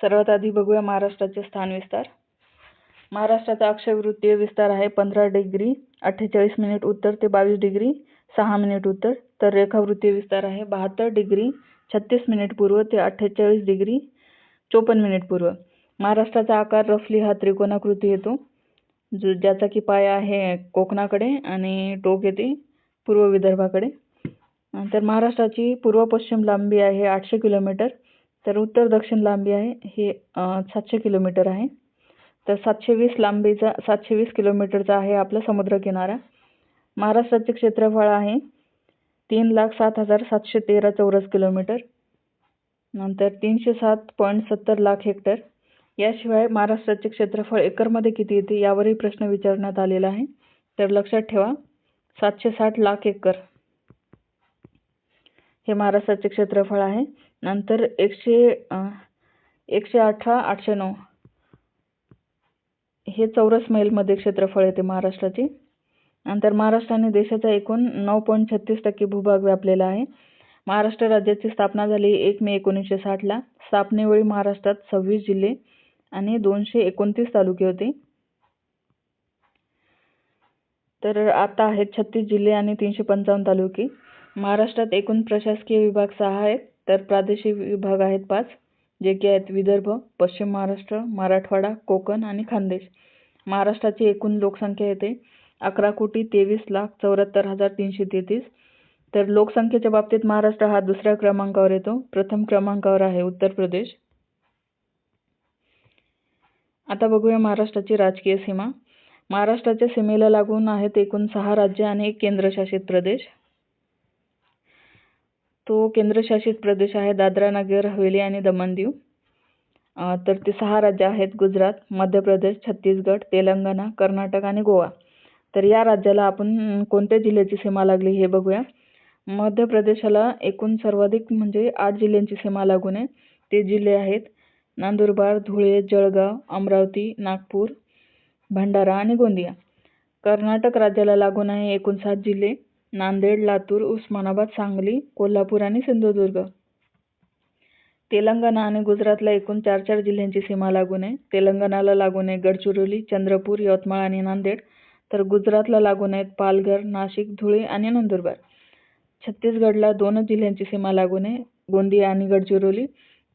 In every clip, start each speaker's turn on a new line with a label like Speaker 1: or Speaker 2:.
Speaker 1: सर्वात आधी बघूया महाराष्ट्राचे स्थान विस्तार। महाराष्ट्राचा अक्षवृत्तीय विस्तार आहे 15 डिग्री 48 मिनिट उत्तर ते 22 डिग्री 6 मिनिट उत्तर। तर रेखावृत्तीय विस्तार आहे 72 डिग्री 36 मिनिट पूर्व ते 48 डिग्री 54 मिनिट पूर्व। महाराष्ट्राचा आकार रफली हा त्रिकोणाकृती येतो, ज्याचा की पाया आहे कोकणाकडे आणि टोक येते पूर्व विदर्भाकडे। तर महाराष्ट्राची पूर्व पश्चिम लांबी आहे 800 किलोमीटर, तर उत्तर दक्षिण लांबी आहे हे 700 किलोमीटर आहे। तर 720 किलोमीटरचा आहे आपला समुद्र किनारा। महाराष्ट्राचे क्षेत्रफळ आहे 3,07,713 चौरस किलोमीटर, नंतर 307.70 लाख हेक्टर। याशिवाय महाराष्ट्राचे क्षेत्रफळ एकरमध्ये किती येते यावरही प्रश्न विचारण्यात आलेला आहे। तर लक्षात ठेवा 760 लाख एकर हे महाराष्ट्राचे क्षेत्रफळ आहे। नंतर 118,809 हे चौरस मैलमध्ये क्षेत्रफळ येते महाराष्ट्राचे। नंतर महाराष्ट्राने देशाचा एकूण 9.36% भूभाग व्यापलेला आहे। महाराष्ट्र राज्याची स्थापना झाली 1 मे 1960 ला। स्थापनेवेळी महाराष्ट्रात 26 जिल्हे आणि 229 तालुके होते, तर आता आहेत 36 जिल्हे आणि 355 तालुके। महाराष्ट्रात एकूण प्रशासकीय विभाग 6 आहेत, तर प्रादेशिक विभाग आहेत 5, जे की आहेत विदर्भ, पश्चिम महाराष्ट्र, मराठवाडा, कोकण आणि खानदेश। महाराष्ट्राची एकूण लोकसंख्या येते 11,23,74,333। तर लोकसंख्येच्या बाबतीत महाराष्ट्र हा दुसऱ्या क्रमांकावर येतो, प्रथम क्रमांकावर आहे उत्तर प्रदेश। आता बघूया महाराष्ट्राची राजकीय सीमा। महाराष्ट्राच्या सीमेला लागून आहेत एकूण 6 राज्य आणि 1 केंद्रशासित प्रदेश। तो केंद्रशासित प्रदेश आहे दादरा नगर हवेली आणि दमण दीव। तर ते 6 राज्य आहेत गुजरात, मध्य प्रदेश, छत्तीसगड, तेलंगणा, कर्नाटक आणि गोवा। तर या राज्याला आपण कोणत्या जिल्ह्याची सीमा लागली हे बघूया। मध्य प्रदेशाला एकूण सर्वाधिक म्हणजे 8 जिल्ह्यांची सीमा लागून आहे। ते जिल्हे आहेत नंदुरबार, धुळे, जळगाव, अमरावती, नागपूर, भंडारा आणि गोंदिया। कर्नाटक राज्याला लागून आहे एकूण 7 जिल्हे नांदेड, लातूर, उस्मानाबाद, सांगली, कोल्हापूर आणि सिंधुदुर्ग। तेलंगणा आणि गुजरातला एकूण 4 जिल्ह्यांची सीमा लागून आहे। तेलंगणाला लागून आहे गडचिरोली, चंद्रपूर, यवतमाळ आणि नांदेड, तर गुजरातला लागून आहेत पालघर, नाशिक, धुळे आणि नंदुरबार। छत्तीसगडला 2 जिल्ह्यांची सीमा लागून आहे, गोंदिया आणि गडचिरोली,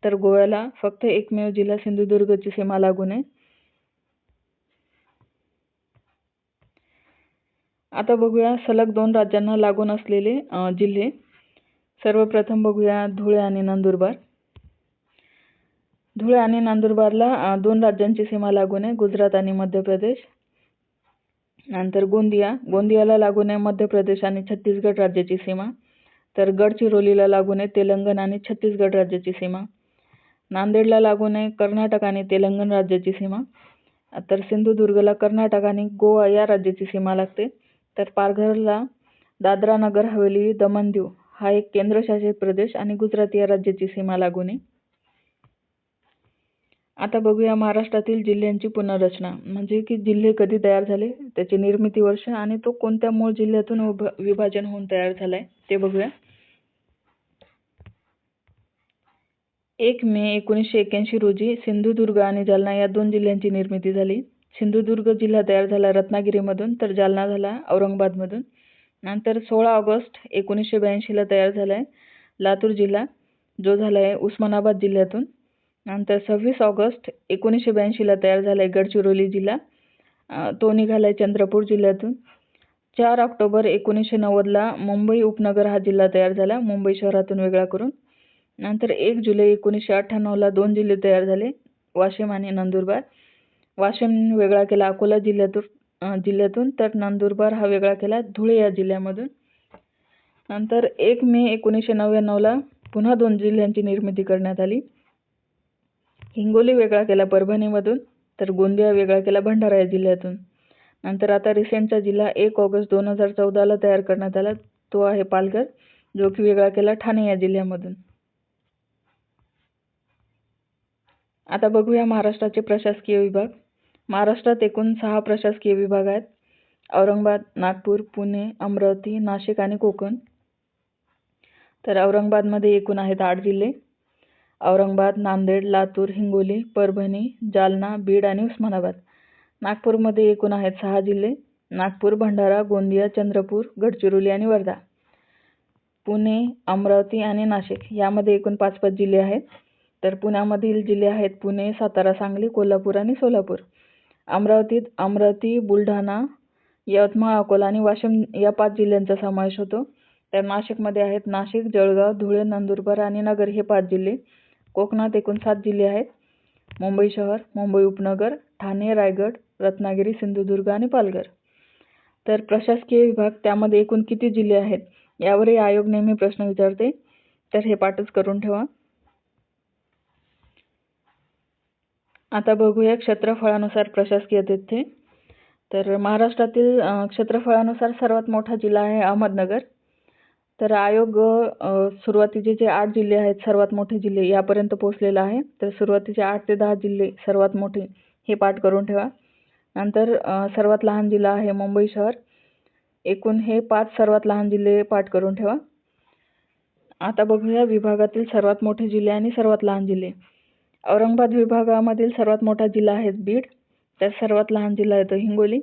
Speaker 1: तर गोव्याला फक्त एकमेव जिल्हा सिंधुदुर्गची सीमा लागून आहे। आता बघूया सलग 2 राज्यांना लागून असलेले जिल्हे। सर्वप्रथम बघूया धुळे आणि नंदुरबार। धुळे आणि नंदुरबारला 2 राज्यांची सीमा लागून आहे, गुजरात आणि मध्य प्रदेश। नंतर गोंदियाला लागून आहे मध्य प्रदेश आणि छत्तीसगड राज्याची सीमा, तर गडचिरोलीला लागून आहे तेलंगणा आणि छत्तीसगड राज्याची सीमा। नांदेडला लागून आहे कर्नाटक आणि तेलंगणा राज्याची सीमा, तर सिंधुदुर्गला कर्नाटक आणि गोवा या राज्याची सीमा लागते। तर पालघरला दादरा नगर हवेली दमण दीव हा एक केंद्रशासित प्रदेश आणि गुजरात या राज्याची सीमा लागून आहे। आता बघूया महाराष्ट्रातील जिल्ह्यांची पुनर्रचना, म्हणजे की जिल्हे कधी तयार झाले, त्याचे निर्मिती वर्ष आणि तो कोणत्या मूळ जिल्ह्यातून विभाजन होऊन तयार झालाय ते बघूया। 1 मे 1981 रोजी सिंधुदुर्ग आणि जालना या 2 जिल्ह्यांची निर्मिती झाली। सिंधुदुर्ग जिल्हा तयार झाला रत्नागिरीमधून, तर जालना झाला औरंगाबादमधून। नंतर 16 ऑगस्ट 1982 ला तयार झालाय लातूर जिल्हा, जो झालाय उस्मानाबाद जिल्ह्यातून। नंतर 26 ऑगस्ट 1982 ला तयार झालाय गडचिरोली जिल्हा, तो निघालाय चंद्रपूर जिल्ह्यातून। 4 ऑक्टोबर 1990 ला मुंबई उपनगर हा जिल्हा तयार झाला, मुंबई शहरातून वेगळा करून। नंतर 1 जुलै 1998 ला 2 जिल्हे तयार झाले, वाशिम आणि नंदुरबार। वाशिम वेगळा केला अकोला जिल्ह्यातून, तर नंदुरबार हा वेगळा केला धुळे या जिल्ह्यामधून। नंतर 1 मे 1999 ला पुन्हा 2 जिल्ह्यांची निर्मिती करण्यात आली। हिंगोली वेगळा केला परभणीमधून, तर गोंदिया वेगळा केला भंडारा या जिल्ह्यातून। नंतर आता रिसेंटचा जिल्हा 1 ऑगस्ट 2014 ला तयार करण्यात आला, तो आहे पालघर, जो की वेगळा केला ठाणे या जिल्ह्यामधून। आता बघूया महाराष्ट्राचे प्रशासकीय विभाग। महाराष्ट्रात एकूण 6 प्रशासकीय विभाग आहेत, औरंगाबाद, नागपूर, पुणे, अमरावती, नाशिक आणि कोकण। तर औरंगाबादमध्ये एकूण आहेत 8 जिल्हे, औरंगाबाद, नांदेड, लातूर, हिंगोली, परभणी, जालना, बीड आणि उस्मानाबाद. नागपूरमध्ये एकूण आहेत 6 जिल्हे. नागपूर, भंडारा, गोंदिया, चंद्रपूर, गडचिरोली आणि वर्धा. पुणे, अमरावती आणि नाशिक यामध्ये एकूण 5 जिल्हे आहेत. तर पुण्यामधील जिल्हे आहेत पुणे, सातारा, सांगली, कोल्हापूर आणि सोलापूर. अमरावतीत अमरावती, बुलढाणा, यवतमाळ, अकोला आणि वाशिम या 5 जिल्ह्यांचा समावेश होतो. तर नाशिकमध्ये आहेत नाशिक, जळगाव, धुळे, नंदुरबार आणि नगर हे 5 जिल्हे. कोकणात एकूण 7 जिल्हे आहेत. मुंबई शहर, मुंबई उपनगर, ठाणे, रायगड, रत्नागिरी, सिंधुदुर्ग आणि पालघर. तर प्रशासकीय विभाग त्यामध्ये एकूण किती जिल्हे आहेत यावरही आयोग नेहमी प्रश्न विचारते. तर हे पाठच करून ठेवा. आता बघूया क्षेत्रफळानुसार प्रशासकीय तथ्ये. तर महाराष्ट्रातील क्षेत्रफळानुसार सर्वात मोठा जिल्हा आहे अहमदनगर. तर आयोग सुरुवातीचे जे 8 जिल्हे आहेत सर्वात मोठे जिल्हे यापर्यंत पोहोचलेला आहे. तर सुरुवातीचे 8 ते 10 जिल्हे सर्वात मोठे हे पाठ करून ठेवा. नंतर सर्वात लहान जिल्हा आहे मुंबई शहर. एकूण हे 5 सर्वात लहान जिल्हे पाठ करून ठेवा. आता बघूया विभागातील सर्वात मोठे जिल्हे आणि सर्वात लहान जिल्हे. औरंगाबाद विभागामधील सर्वात मोठा जिल्हा आहे बीड. तर सर्वात लहान जिल्हा आहे तो हिंगोली.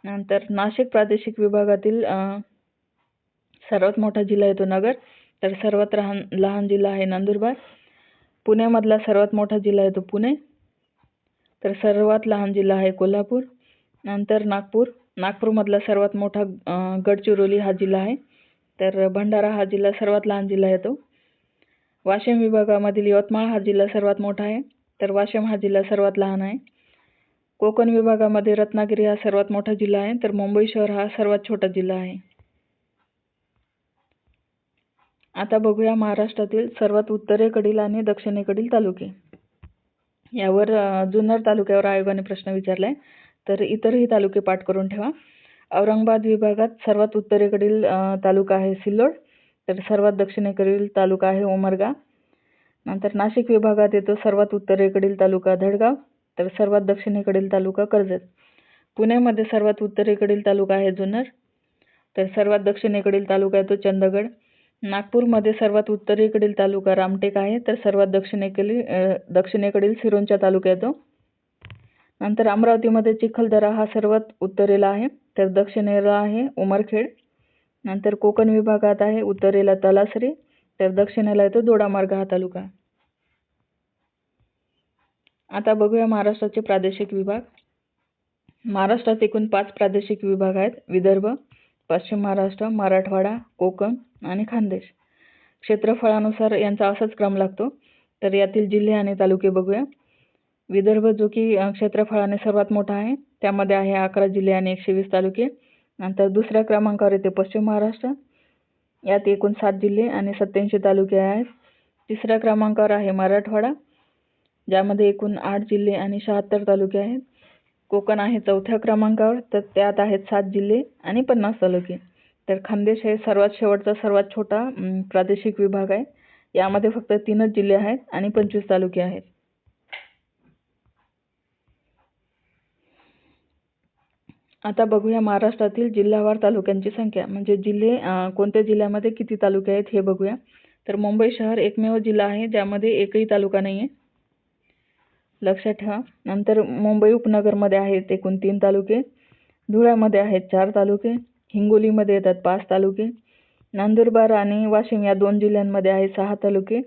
Speaker 1: नंतर नाशिक प्रादेशिक विभागातील सर्वात मोठा जिल्हा आहे तो नगर. तर सर्वात लहान जिल्हा आहे नंदुरबार. पुण्यामधला सर्वात मोठा जिल्हा आहे तो पुणे. तर सर्वात लहान जिल्हा आहे कोल्हापूर. नंतर नागपूरमधला सर्वात मोठा गडचिरोली हा जिल्हा आहे. तर भंडारा हा जिल्हा सर्वात लहान जिल्हा आहे तो. वाशिम विभागामधील यवतमाळ हा जिल्हा सर्वात मोठा आहे. तर वाशिम हा जिल्हा सर्वात लहान आहे. कोकण विभागामध्ये रत्नागिरी हा सर्वात मोठा जिल्हा आहे. तर मुंबई शहर हा सर्वात छोटा जिल्हा आहे. आता बघूया महाराष्ट्रातील सर्वात उत्तरेकडील आणि दक्षिणेकडील तालुके. यावर जुन्नर तालुक्यावर आयोगाने प्रश्न विचारलाय. तर इतरही तालुके पाठ करून ठेवा. औरंगाबाद विभागात सर्वात उत्तरेकडील तालुका आहे सिल्लोड. तर सर्वात दक्षिणेकडील तालुका आहे उमरगा. नंतर नाशिक विभागात येतो सर्वात उत्तरेकडील तालुका धडगाव. तर सर्वात दक्षिणेकडील तालुका कर्जत. पुण्यामध्ये सर्वात उत्तरेकडील तालुका आहे जुन्नर. तर सर्वात दक्षिणेकडील तालुका आहे तो चंदगड. नागपूरमध्ये सर्वात उत्तरेकडील तालुका रामटेक आहे. तर सर्वात दक्षिणेकडील सिरोंचा तालुका येतो. नंतर अमरावतीमध्ये चिखलदरा हा सर्वात उत्तरेला आहे. तर दक्षिणेला आहे उमरखेड. नंतर कोकण विभागात आहे उत्तरेला तलासरी. तर दक्षिणेला येतो दोडामार्ग हा तालुका. आता बघूया महाराष्ट्राचे प्रादेशिक विभाग. महाराष्ट्रात एकूण 5 प्रादेशिक विभाग आहेत. विदर्भ, पश्चिम महाराष्ट्र, मराठवाडा, कोकण आणि खानदेश. क्षेत्रफळानुसार यांचा असाच क्रम लागतो. तर यातील जिल्हे आणि तालुके बघूया. विदर्भ जो की क्षेत्रफळाने सर्वात मोठा आहे. त्यामध्ये आहे 11 जिल्हे आणि 120 तालुके. नंतर दुसऱ्या क्रमांकावर येते पश्चिम महाराष्ट्र. यात एकूण 7 जिल्हे आणि 87 तालुके आहेत. तिसऱ्या क्रमांकावर आहे मराठवाडा, ज्यामध्ये एकूण 8 जिल्हे आणि 76 तालुके आहेत. कोकण आहे 4थ्या क्रमांकावर. तर त्यात आहेत 7 जिल्हे आणि 50 तालुके. तर खानदेश हे सर्वात शेवटचा सर्वात छोटा प्रादेशिक विभाग आहे. यामध्ये फक्त 3च जिल्हे आहेत आणि 25 तालुके आहेत. आता बघूया महाराष्ट्रातील जिल्हावार तालुक्यांची संख्या. म्हणजे जिल्हे कोणत्या जिल्ह्यामध्ये किती तालुके आहेत हे बघूया. तर मुंबई शहर एकमेव जिल्हा आहे ज्यामध्ये एकही तालुका नाही आहे, लक्षात ठेवा. नंतर मुंबई उपनगरमध्ये आहेत एकूण 3 तालुके. धुळ्यामध्ये आहेत 4 तालुके. हिंगोलीमध्ये येतात 5 तालुके. नंदुरबार आणि वाशिम या 2 जिल्ह्यांमध्ये आहेत 6 तालुके.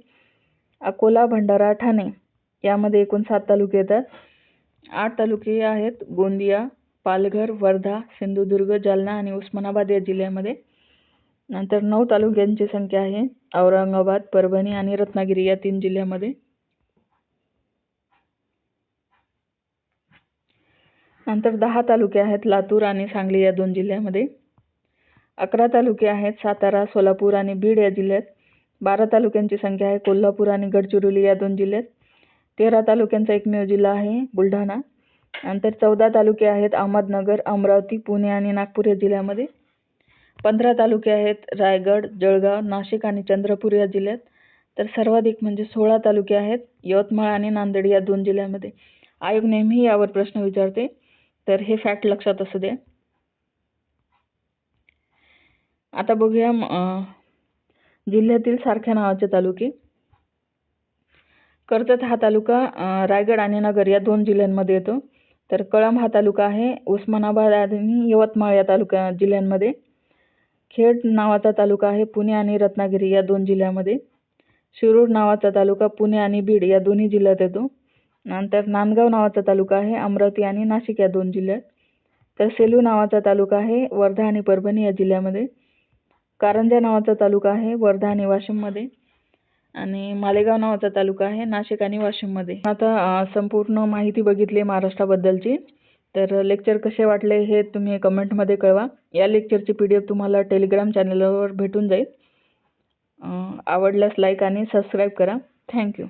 Speaker 1: अकोला, भंडारा, ठाणे यामध्ये एकूण 7 तालुके येतात. 8 तालुके आहेत गोंदिया, पालघर, वर्धा, सिंधुदुर्ग, जालना आणि उस्मानाबाद या जिल्ह्यामध्ये. नंतर 9 तालुक्यांची संख्या आहे औरंगाबाद, परभणी आणि रत्नागिरी या 3 जिल्ह्यामध्ये. नंतर 10 तालुके आहेत लातूर आणि सांगली या 2 जिल्ह्यामध्ये. 11 तालुके आहेत सातारा, सोलापूर आणि बीड या जिल्ह्यात. 12 तालुक्यांची संख्या आहे कोल्हापूर आणि गडचिरोली या 2 जिल्ह्यात. 13 तालुक्यांचा एकमेव जिल्हा आहे बुलढाणा. नंतर 14 तालुके आहेत अहमदनगर, अमरावती, पुणे आणि नागपूर या जिल्ह्यामध्ये. 15 तालुके आहेत रायगड, जळगाव, नाशिक आणि चंद्रपूर या जिल्ह्यात. तर सर्वाधिक म्हणजे 16 तालुके आहेत यवतमाळ आणि नांदेड या 2 जिल्ह्यामध्ये. आयोग नेहमी यावर प्रश्न विचारते, तर हे फॅक्ट लक्षात असू द्या. आता बघूया जिल्ह्यातील सारख्या नावाचे तालुके. कर्जत हा तालुका रायगड आणि नगर या 2 जिल्ह्यांमध्ये येतो. तर कळंब हा तालुका आहे उस्मानाबाद आणि यवतमाळ या जिल्ह्यांमध्ये. खेड नावाचा तालुका आहे पुणे आणि रत्नागिरी या 2 जिल्ह्यांमध्ये. शिरूर नावाचा तालुका पुणे आणि बीड या दोन्ही जिल्ह्यात येतो. नंतर नांदगाव नावाचा तालुका आहे अमरावती आणि नाशिक या 2 जिल्ह्यात. तर सेलू नावाचा तालुका आहे वर्धा आणि परभणी या जिल्ह्यामध्ये. कारंजा नावाचा तालुका आहे वर्धा आणि वाशिममध्ये. आणि मालेगाव नावाचा तालुका आहे नाशिक आणि वाशिममध्ये. आता संपूर्ण माहिती बघितली महाराष्ट्राबद्दलची. तर लेक्चर कसे वाटले हे तुम्ही कमेंटमध्ये कळवा. या लेक्चरची PDF तुम्हाला टेलिग्राम चॅनलवर भेटून जाईल. आवडल्यास लाईक आणि सबस्क्राईब करा. थँक्यू.